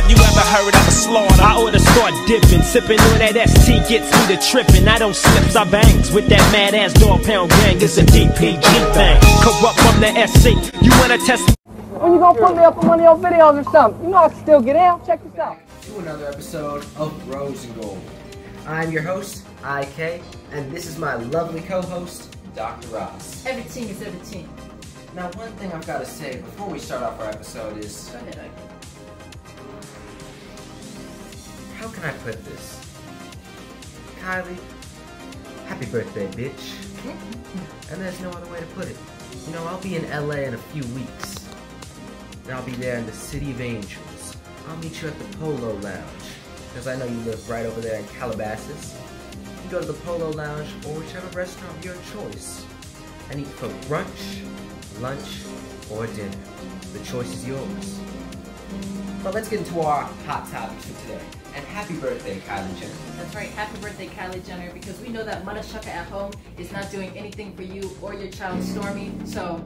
Have you ever heard of a slaughter? I oughta start dipping, sipping on that ST gets me to tripping. I don't slips, I bangs with that mad ass dog pound gang. It's a DPG thing. Corrupt from the SC. You wanna test? When you gonna put me up on one of your videos or something? You know I can still get in. Check this out. To another episode of Rose and Gold. I'm your host, IK, and this is my lovely co-host, Dr. Ross. Everything is everything. Now, one thing I've got to say before we start off our episode is... Go ahead, IK. How can I put this? Kylie, happy birthday, bitch. And there's no other way to put it. You know, I'll be in LA in a few weeks. And I'll be there in the City of Angels. I'll meet you at the Polo Lounge, because I know you live right over there in Calabasas. You can go to the Polo Lounge or whichever restaurant of your choice and eat for brunch, lunch, or dinner. The choice is yours. But let's get into our hot topics for today. And happy birthday, Kylie Jenner. That's right, happy birthday, Kylie Jenner, because we know that Mother Shucka at home is not doing anything for you or your child, Stormy. So,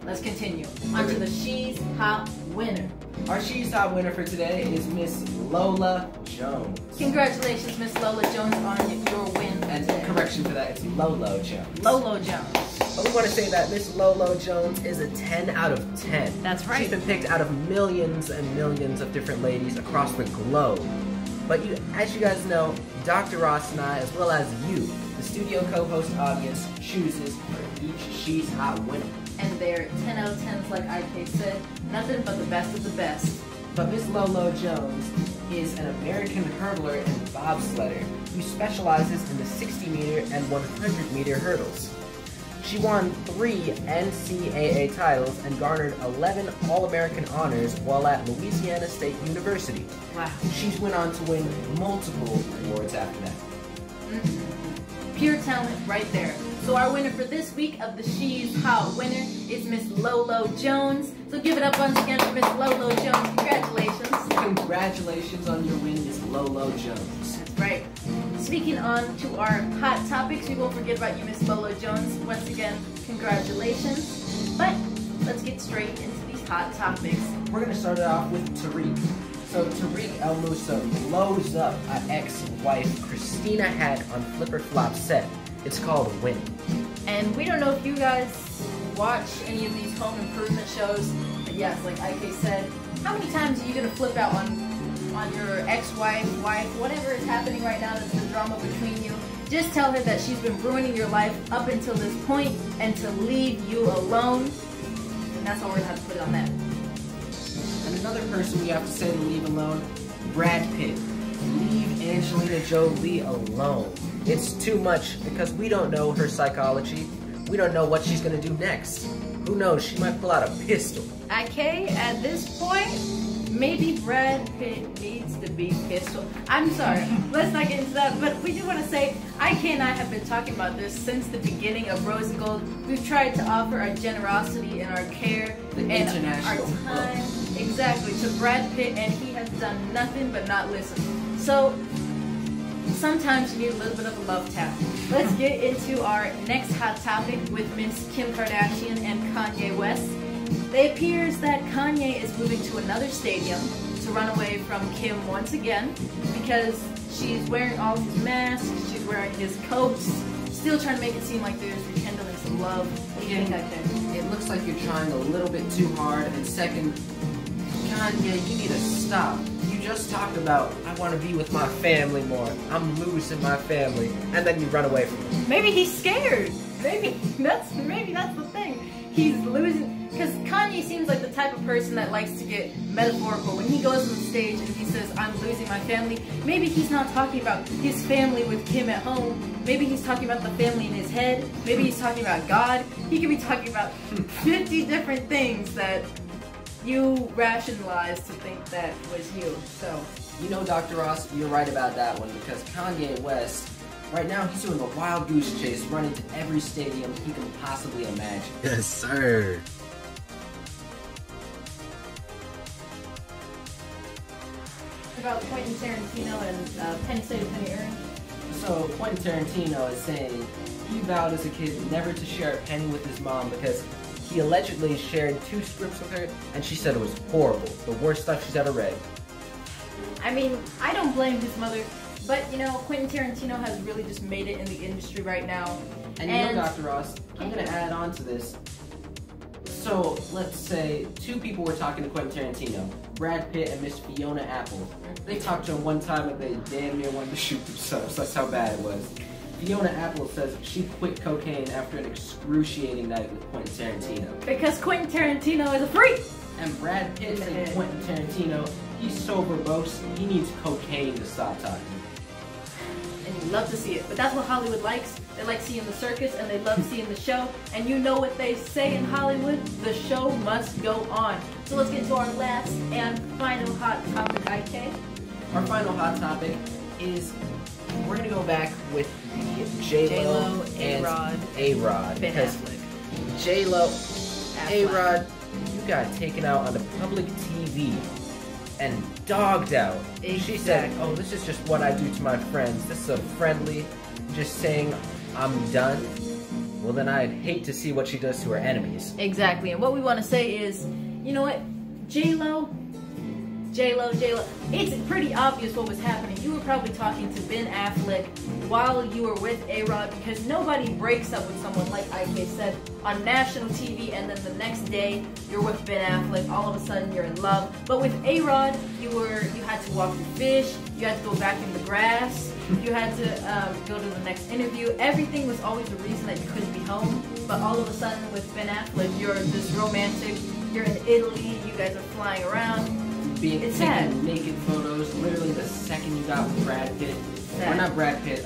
let's continue. On to the She's Hot winner. Our She's Hot winner for today is Miss Lola Jones. Congratulations, Miss Lola Jones, on your win And today. correction for that, it's Lolo Jones. Lolo Jones. But we want to say that Miss Lolo Jones is a 10 out of 10. That's right. She's been picked out of millions and millions of different ladies across the globe. But as you guys know, Dr. Ross and I, as well as you, the studio co-host audience, chooses for each She's Hot winner. And they're 10 out of 10s, like IK said. Nothing but the best of the best. But Miss Lolo Jones is an American hurdler and bobsledder who specializes in the 60-meter and 100-meter hurdles. She won 3 NCAA titles and garnered 11 All-American honors while at Louisiana State University. Wow. She's went on to win multiple awards after that. Pure talent right there. So our winner for this week of the She's Hot winner is Miss Lolo Jones. So give it up once again for Miss Lolo Jones. Congratulations. Congratulations on your win, Miss Lolo Jones. That's right. Speaking on to our hot topics, we won't forget about you, Miss Lolo Jones. Once again, congratulations. But let's get straight into these hot topics. We're going to start it off with Tariq. So Tariq El Musa blows up an ex-wife Christina had on Flip or Flop set. It's called Win. And we don't know if you guys watch any of these home improvement shows, but yes, like IK said, how many times are you going to flip out on your ex-wife, wife, whatever is happening right now that's the drama between you? Just tell her that she's been ruining your life up until this point and to leave you alone. And that's all we're going to have to put on that. And another person we have to say to leave alone, Brad Pitt. Leave Angelina Jolie alone. It's too much because we don't know her psychology. We don't know what she's going to do next. Who knows, she might pull out a pistol. IK, at this point, maybe Brad Pitt needs to be pistol. I'm sorry, let's not get into that, but we do want to say, IK and I have been talking about this since the beginning of Rose and Gold. We've tried to offer our generosity and our care and our time, exactly, to Brad Pitt, and he has done nothing but not listen. So, sometimes you need a little bit of a love tap. Let's get into our next hot topic with Miss Kim Kardashian and Kanye West. It appears that Kanye is moving to another stadium to run away from Kim once again because she's wearing all his masks, she's wearing his coats, still trying to make it seem like there's rekindling some love. What do you think, IK? It looks like you're trying a little bit too hard, and second, Kanye, you need to stop. You just talked about, I want to be with my family more, I'm losing my family, and then you run away from it. Maybe he's scared. Maybe that's the thing. He's losing, because Kanye seems like the type of person that likes to get metaphorical. When he goes on the stage and he says, I'm losing my family, maybe he's not talking about his family with Kim at home. Maybe he's talking about the family in his head. Maybe he's talking about God. He could be talking about 50 different things that you rationalized to think that was you. So, you know, Dr. Ross, you're right about that one, because Kanye West, right now he's doing a wild goose chase, running to every stadium he can possibly imagine. Yes, sir. about Quentin Tarantino and Penny State of Penny Earned? So Quentin Tarantino is saying he vowed as a kid never to share a penny with his mom because he allegedly shared 2 scripts with her and she said it was horrible, the worst stuff she's ever read. I mean, I don't blame his mother, but you know, Quentin Tarantino has really just made it in the industry right now. And you know, Dr. Ross, I'm gonna add on to this. So let's say two people were talking to Quentin Tarantino, Brad Pitt and Miss Fiona Apple. They talked to him one time and they damn near wanted to shoot themselves. That's how bad it was. Fiona Apple says she quit cocaine after an excruciating night with Quentin Tarantino. Because Quentin Tarantino is a freak! And Brad Pitt and Quentin Tarantino, he's so verbose, he needs cocaine to stop talking. And you love to see it. But that's what Hollywood likes. They like seeing the circus and they love seeing the show. And you know what they say in Hollywood? The show must go on. So let's get to our last and final hot topic, IK. Our final hot topic is we're gonna go back with the J-Lo and A-Rod. Because J-Lo, A-Rod, you got taken out on the public TV and dogged out. Exactly. She said, oh, this is just what I do to my friends. This is a friendly, just saying I'm done. Well, then I'd hate to see what she does to her enemies. Exactly. And what we want to say is, you know what? J-Lo, it's pretty obvious what was happening. You were probably talking to Ben Affleck while you were with A-Rod, because nobody breaks up with someone, like IK said, on national TV and then the next day you're with Ben Affleck, all of a sudden you're in love. But with A-Rod, you had to walk the fish, you had to go vacuum the grass, you had to go to the next interview. Everything was always a reason that you couldn't be home. But all of a sudden with Ben Affleck, you're this romantic, you're in Italy, you guys are flying around. It's taking naked photos literally the second you got with Brad Pitt. Or not Brad Pitt,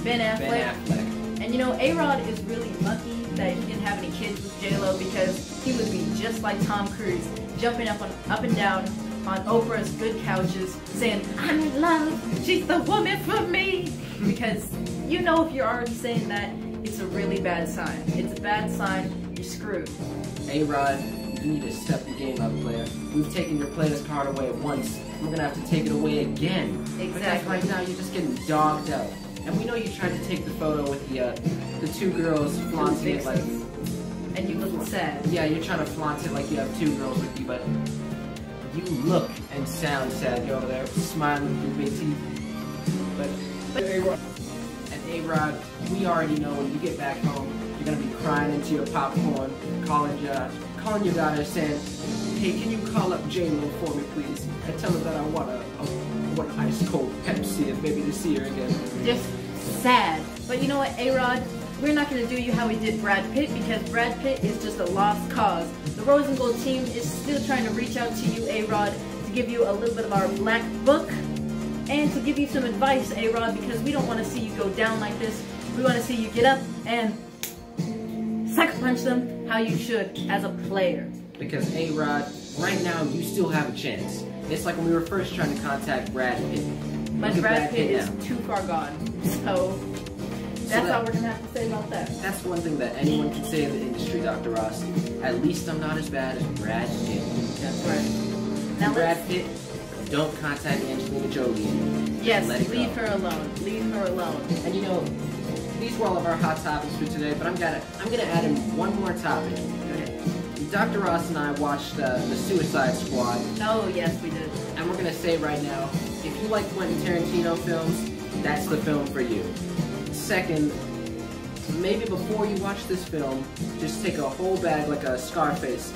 Ben Affleck. And you know, A-Rod is really lucky that he didn't have any kids with J-Lo, because he would be just like Tom Cruise, jumping up and down on Oprah's good couches, saying, I'm in love, she's the woman for me. Because you know, if you're already saying that, it's a really bad sign. It's a bad sign, you're screwed. A-Rod, you need to step the game up, player. We've taken your player's card away once. We're gonna have to take it away again. Exactly. Because right now you're just getting dogged out. And we know you tried to take the photo with the two girls flaunting it like... And you look sad. Yeah, you're trying to flaunt it like you have two girls with you, but you look and sound sad. You're over there smiling with your big teeth. But and A-Rod, we already know when you get back home, you're gonna be crying into your popcorn, calling your daughter saying, hey, can you call up J-Lo for me, please? And tell her that I want an ice cold Pepsi and maybe to see her again. Just sad. But you know what, A-Rod? We're not going to do you how we did Brad Pitt, because Brad Pitt is just a lost cause. The Rose and Gold team is still trying to reach out to you, A-Rod, to give you a little bit of our black book and to give you some advice, A-Rod, because we don't want to see you go down like this. We want to see you get up and sucker punch them how you should as a player. Because A-Rod, right now you still have a chance. It's like when we were first trying to contact Brad Pitt. But Brad Pitt is too far gone. So that's all we're going to have to say about that. That's one thing that anyone can say in the industry, Dr. Ross. At least I'm not as bad as Brad Pitt. That's right. Now Brad Pitt, don't contact Angelina Jolie. Yes, leave her alone. Leave her alone. And you know, these were all of our hot topics for today, but I'm gonna add in one more topic. Go ahead. Dr. Ross and I watched the Suicide Squad. Oh, yes, we did. And we're gonna say right now, if you like Quentin Tarantino films, that's the film for you. Second, maybe before you watch this film, just take a whole bag like a Scarface,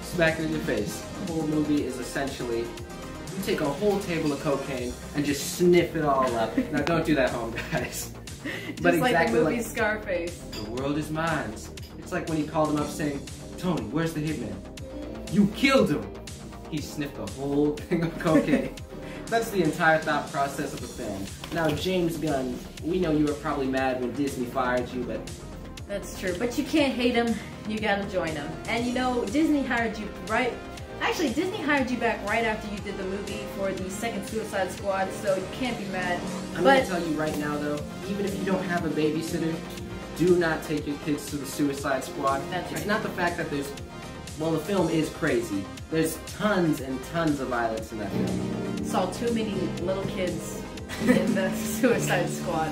smack it in your face. The whole movie is essentially, you take a whole table of cocaine and just sniff it all up. Now don't do that at home, guys. Just but like exactly the movie like, Scarface. The world is mine. It's like when he called him up saying, Tony, where's the hitman? You killed him! He sniffed the whole thing of cocaine. That's the entire thought process of the film. Now, James Gunn, we know you were probably mad when Disney fired you, but... That's true, but you can't hate him, you gotta join him. And you know, Disney hired you Disney hired you back right after you did the movie for the second Suicide Squad, so you can't be mad. I'm gonna tell you right now though, even if you don't have a babysitter, do not take your kids to the Suicide Squad. That's right. It's not the fact that well, the film is crazy. There's tons and tons of violence in that film. Saw too many little kids in the Suicide Squad.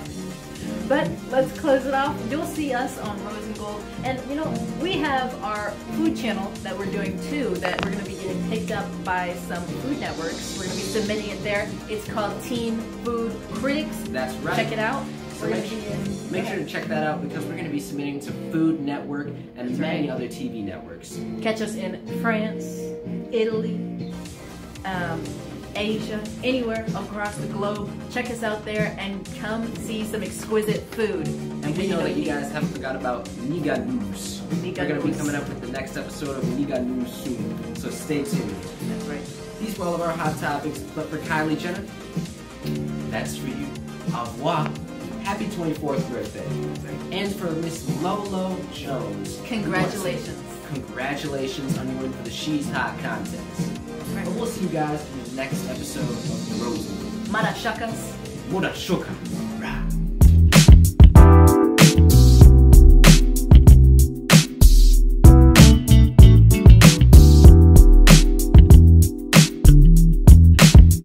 But let's close it off. You'll see us on Rose and Gold. And you know, we have our food channel that we're doing too, that we're going to be getting picked up by some food networks. We're going to be submitting it there. It's called Teen Food Critics. That's right. Check it out. So make sure to check that out because we're going to be submitting to Food Network and many other TV networks. Catch us in France, Italy, Asia, anywhere across the globe. Check us out there and come see some exquisite food. And we know that you guys haven't forgot about Niga News. We're going to be coming up with the next episode of Niga News soon, so stay tuned. That's right. These were all of our hot topics, but for Kylie Jenner, that's for you. Au revoir. Happy 24th birthday. And for Miss Lolo Jones. Congratulations. Congratulations on your win for the She's Hot contest. Right. But we'll see you guys in the next episode of Rose. Marashakas. Murashoka.